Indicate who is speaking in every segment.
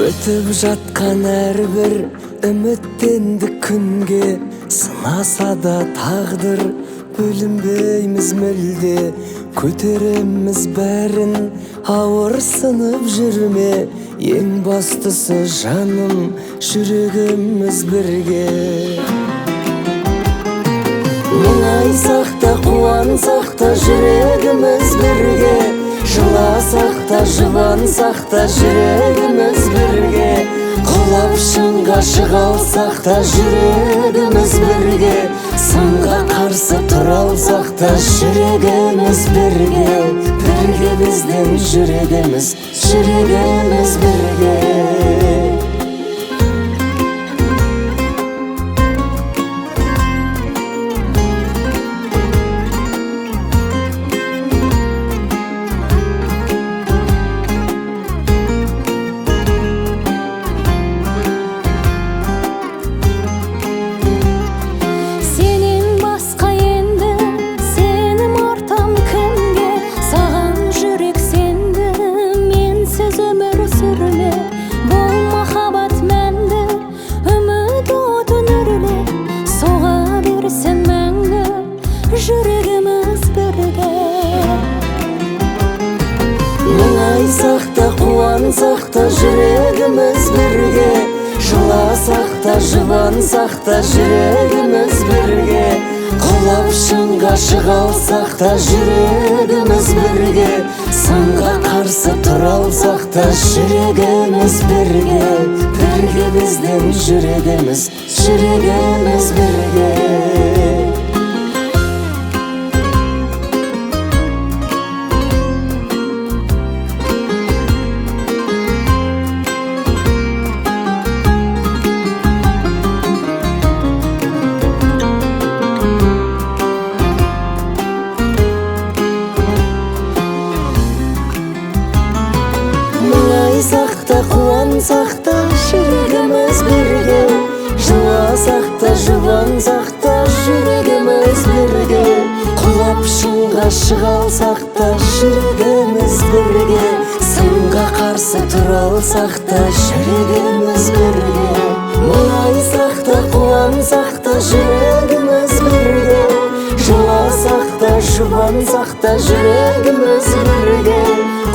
Speaker 1: Өтіп жатқан әрбір үміттенді күнге, сынаса да тағдыр бөлінбейміз мүлде. Көтереміз бәрін, ауырсынып жүрме, ең бастысы жаным, жүрегіміз бірге. Мұңайсақ та қуансақ та жүрегіміз бірге, жыласақ та жұбансақ та жүрегіміз бірге, құлап шыңға шыға алсақ та жүрегіміз бірге, сынға қарсы тұра алсақ та жүрегіміз бірге. Бірге біздің жүрегіміз, жүрегіміз бірге. Жүрегіміз бірге. Мұңайсақ та қуансақ та жүрегіміз бірге, жыласақ та жұбансақ та жүрегіміз бірге, құлап шыңға шыға алсақ та жүрегіміз бірге, сынға қарсы тұра алсақ та жүрегіміз бірге. Бірге біздің жүрегіміз, жүрегіміз бірге. Мұңайсақ та қуансақ та жүрегіміз бірге, жыласақ та жұбансақ та жүрегіміз бірге, құлап шыңға шыға алсақ та жүрегіміз бірге, сынға қарсы тұра алсақ та жүрегіміз бірге. Мұңайсақ та қуансақ та жүрегіміз бірге, жыласақ та жұбансақ та жүрегіміз бірге,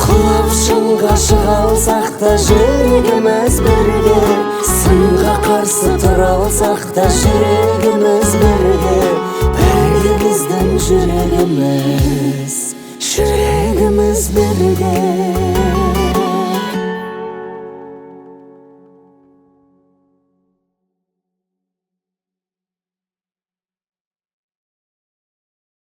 Speaker 1: құлап шыңға шыға алсақ та жүрегіміз бірге, сынға қарсы тұра алсақ та жүрегіміз бірге. Бірге біздің жүрегіміз, жүрегіміз бірге.